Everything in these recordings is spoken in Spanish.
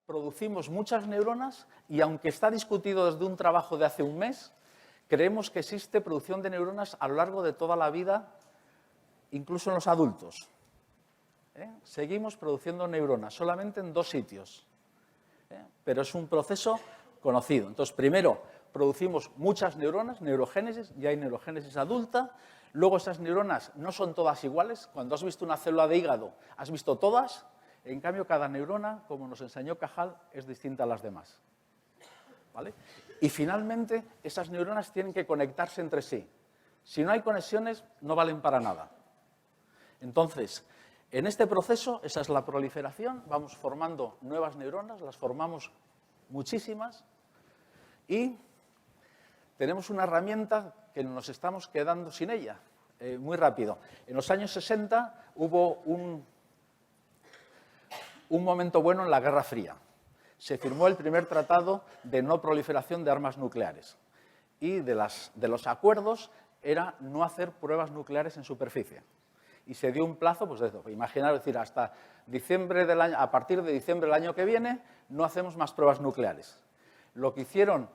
producimos muchas neuronas y, aunque está discutido desde un trabajo de hace un mes, creemos que existe producción de neuronas a lo largo de toda la vida, incluso en los adultos. Seguimos produciendo neuronas, solamente en 2 sitios. Pero es un proceso conocido. Entonces, primero, producimos muchas neuronas, neurogénesis, ya hay neurogénesis adulta. Luego, esas neuronas no son todas iguales. Cuando has visto una célula de hígado, has visto todas. En cambio, cada neurona, como nos enseñó Cajal, es distinta a las demás. ¿Vale? Y, finalmente, esas neuronas tienen que conectarse entre sí. Si no hay conexiones, no valen para nada. Entonces, en este proceso, esa es la proliferación, vamos formando nuevas neuronas, las formamos muchísimas y tenemos una herramienta que nos estamos quedando sin ella, muy rápido. En los años 60 hubo un momento bueno en la Guerra Fría. Se firmó el primer tratado de no proliferación de armas nucleares y de los acuerdos era no hacer pruebas nucleares en superficie. Y se dio un plazo, pues eso, imaginaros, decir, hasta diciembre del año, a partir de diciembre del año que viene, no hacemos más pruebas nucleares. Lo que hicieron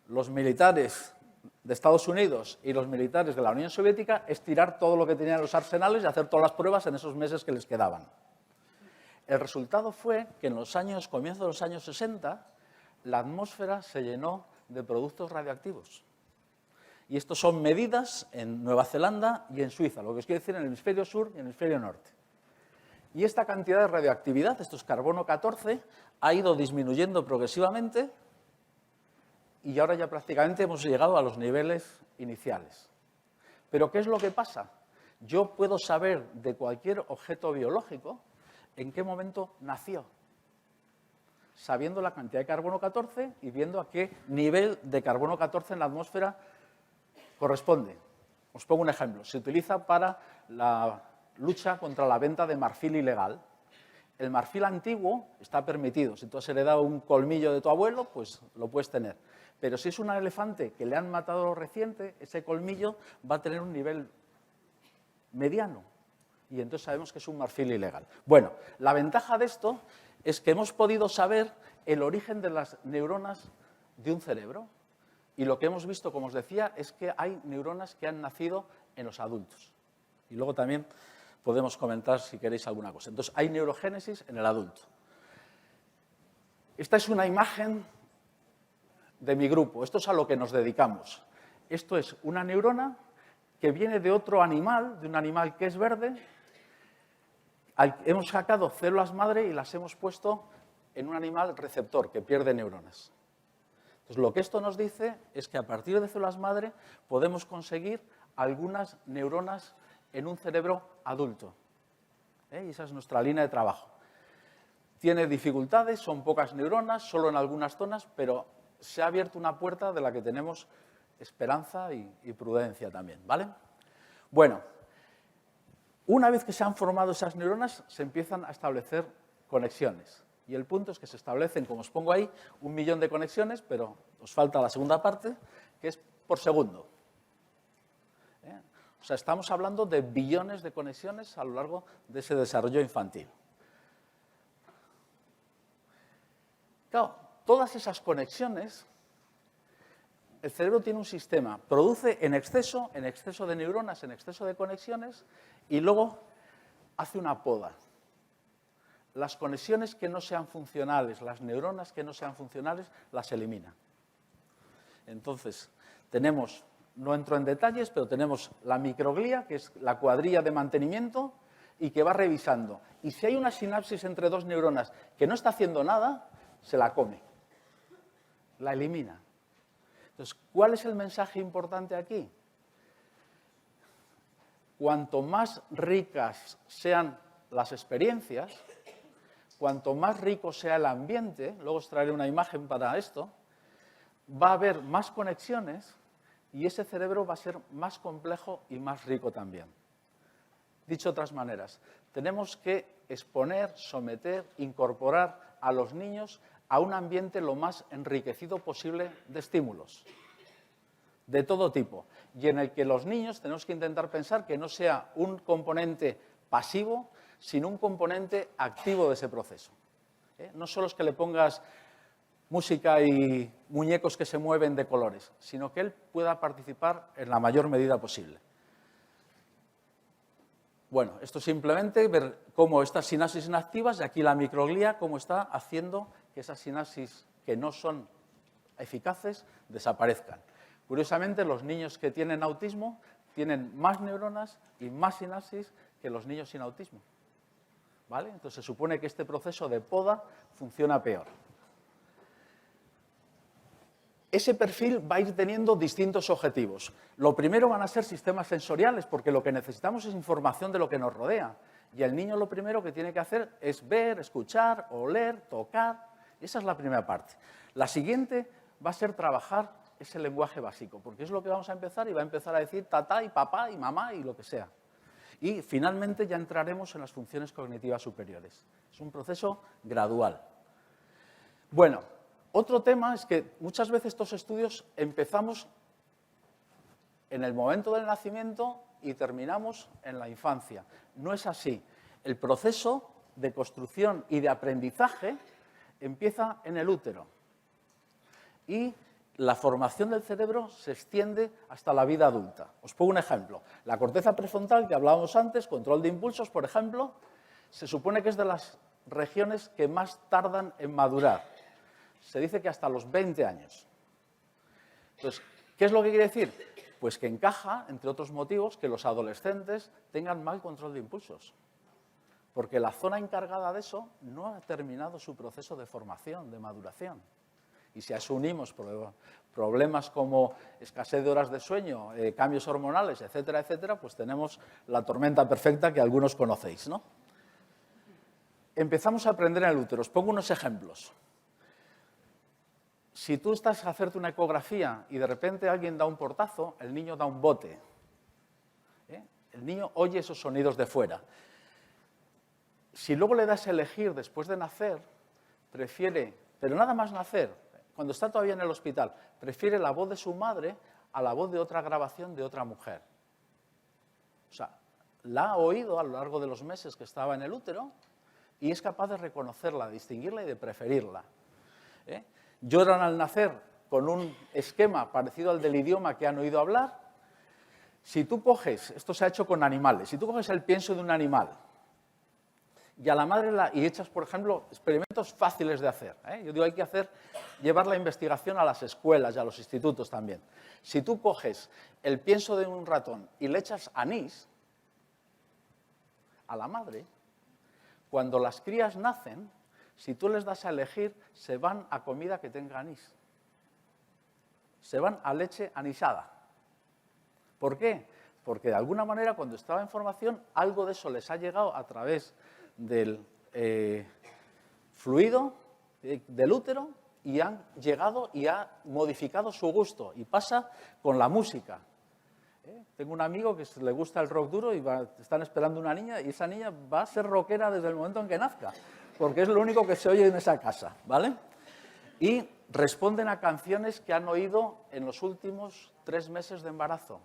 los militares de Estados Unidos y los militares de la Unión Soviética es tirar todo lo que tenían en los arsenales y hacer todas las pruebas en esos meses que les quedaban. El resultado fue que en los años, comienzo de los años 60, la atmósfera se llenó de productos radioactivos. Y estos son medidas en Nueva Zelanda y en Suiza, lo que os quiero decir en el hemisferio sur y en el hemisferio norte. Y esta cantidad de radioactividad, esto es carbono 14, ha ido disminuyendo progresivamente y ahora ya prácticamente hemos llegado a los niveles iniciales. Pero ¿qué es lo que pasa? Yo puedo saber de cualquier objeto biológico en qué momento nació, sabiendo la cantidad de carbono 14 y viendo a qué nivel de carbono 14 en la atmósfera corresponde. Os pongo un ejemplo. Se utiliza para la lucha contra la venta de marfil ilegal. El marfil antiguo está permitido. Si tú has heredado un colmillo de tu abuelo, pues lo puedes tener. Pero si es un elefante que le han matado reciente, ese colmillo va a tener un nivel mediano. Y entonces sabemos que es un marfil ilegal. Bueno, la ventaja de esto es que hemos podido saber el origen de las neuronas de un cerebro. Y lo que hemos visto, como os decía, es que hay neuronas que han nacido en los adultos. Y luego también podemos comentar si queréis alguna cosa. Entonces, hay neurogénesis en el adulto. Esta es una imagen de mi grupo. Esto es a lo que nos dedicamos. Esto es una neurona que viene de otro animal, de un animal que es verde. Hemos sacado células madre y las hemos puesto en un animal receptor que pierde neuronas. Entonces, lo que esto nos dice es que a partir de células madre podemos conseguir algunas neuronas en un cerebro adulto. Y esa es nuestra línea de trabajo. Tiene dificultades, son pocas neuronas, solo en algunas zonas, pero se ha abierto una puerta de la que tenemos esperanza y prudencia también, ¿vale? Bueno, una vez que se han formado esas neuronas, se empiezan a establecer conexiones. Y el punto es que se establecen, como os pongo ahí, 1 millón de conexiones, pero os falta la segunda parte, que es por segundo. O sea, estamos hablando de billones de conexiones a lo largo de ese desarrollo infantil. Claro, todas esas conexiones, el cerebro tiene un sistema, produce en exceso de neuronas, en exceso de conexiones, y luego hace una poda. Las conexiones que no sean funcionales, las neuronas que no sean funcionales, las elimina. Entonces, tenemos, no entro en detalles, pero tenemos la microglía, que es la cuadrilla de mantenimiento, y que va revisando. Y si hay una sinapsis entre 2 neuronas que no está haciendo nada, se la come, la elimina. Entonces, ¿cuál es el mensaje importante aquí? Cuanto más ricas sean las experiencias, cuanto más rico sea el ambiente, luego os traeré una imagen para esto, va a haber más conexiones y ese cerebro va a ser más complejo y más rico también. Dicho de otras maneras, tenemos que exponer, someter, incorporar a los niños a un ambiente lo más enriquecido posible de estímulos, de todo tipo, y en el que los niños tenemos que intentar pensar que no sea un componente pasivo, sino un componente activo de ese proceso. No solo es que le pongas música y muñecos que se mueven de colores, sino que él pueda participar en la mayor medida posible. Bueno, esto simplemente ver cómo estas sinapsis inactivas, y aquí la microglía, cómo está haciendo que esas sinapsis que no son eficaces desaparezcan. Curiosamente, los niños que tienen autismo tienen más neuronas y más sinapsis que los niños sin autismo. ¿Vale? Entonces se supone que este proceso de poda funciona peor. Ese perfil va a ir teniendo distintos objetivos. Lo primero van a ser sistemas sensoriales, porque lo que necesitamos es información de lo que nos rodea. Y el niño lo primero que tiene que hacer es ver, escuchar, oler, tocar. Esa es la primera parte. La siguiente va a ser trabajar ese lenguaje básico, porque es lo que vamos a empezar y va a empezar a decir tatá y papá y mamá y lo que sea. Y finalmente ya entraremos en las funciones cognitivas superiores. Es un proceso gradual. Bueno, otro tema es que muchas veces estos estudios empezamos en el momento del nacimiento y terminamos en la infancia. No es así. El proceso de construcción y de aprendizaje empieza en el útero. Y la formación del cerebro se extiende hasta la vida adulta. Os pongo un ejemplo. La corteza prefrontal, que hablábamos antes, control de impulsos, por ejemplo, se supone que es de las regiones que más tardan en madurar. Se dice que hasta los 20 años. Entonces, ¿qué es lo que quiere decir? Pues que encaja, entre otros motivos, que los adolescentes tengan mal control de impulsos. Porque la zona encargada de eso no ha terminado su proceso de formación, de maduración. Y si a eso unimos problemas como escasez de horas de sueño, cambios hormonales, etcétera, etcétera, pues tenemos la tormenta perfecta que algunos conocéis, ¿no? Empezamos a aprender en el útero. Os pongo unos ejemplos. Si tú estás a hacerte una ecografía y de repente alguien da un portazo, el niño da un bote. El niño oye esos sonidos de fuera. Si luego le das a elegir después de nacer, prefiere, pero nada más nacer, cuando está todavía en el hospital, prefiere la voz de su madre a la voz de otra grabación de otra mujer. O sea, la ha oído a lo largo de los meses que estaba en el útero y es capaz de reconocerla, de distinguirla y de preferirla. Lloran al nacer con un esquema parecido al del idioma que han oído hablar. Si tú coges, esto se ha hecho con animales, si tú coges el pienso de un animal y a la madre y echas, por ejemplo, experimentos fáciles de hacer. Yo digo, hay que llevar la investigación a las escuelas y a los institutos también. Si tú coges el pienso de un ratón y le echas anís a la madre, cuando las crías nacen, si tú les das a elegir, se van a comida que tenga anís. Se van a leche anisada. ¿Por qué? Porque de alguna manera, cuando estaba en formación, algo de eso les ha llegado a través del fluido del útero y han llegado y ha modificado su gusto. Y pasa con la música. Tengo un amigo que le gusta el rock duro y están esperando una niña y esa niña va a ser rockera desde el momento en que nazca, porque es lo único que se oye en esa casa, ¿vale? Y responden a canciones que han oído en los últimos 3 meses de embarazo.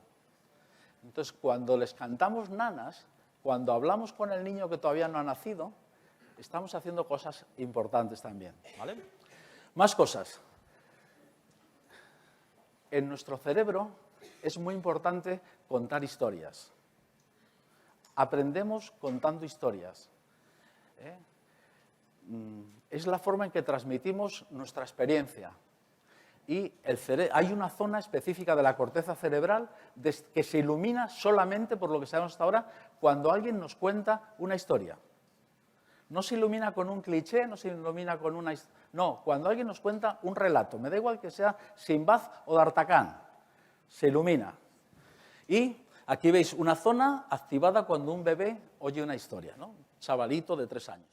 Entonces, cuando les cantamos nanas, cuando hablamos con el niño que todavía no ha nacido, estamos haciendo cosas importantes también, ¿vale? Más cosas. En nuestro cerebro es muy importante contar historias. Aprendemos contando historias. Es la forma en que transmitimos nuestra experiencia. Y hay una zona específica de la corteza cerebral que se ilumina solamente, por lo que sabemos hasta ahora, cuando alguien nos cuenta una historia. No se ilumina con un cliché, no se ilumina con una... No, cuando alguien nos cuenta un relato, me da igual que sea Sinbad o D'Artagnan, se ilumina. Y aquí veis una zona activada cuando un bebé oye una historia, ¿no? Un chavalito de 3 años.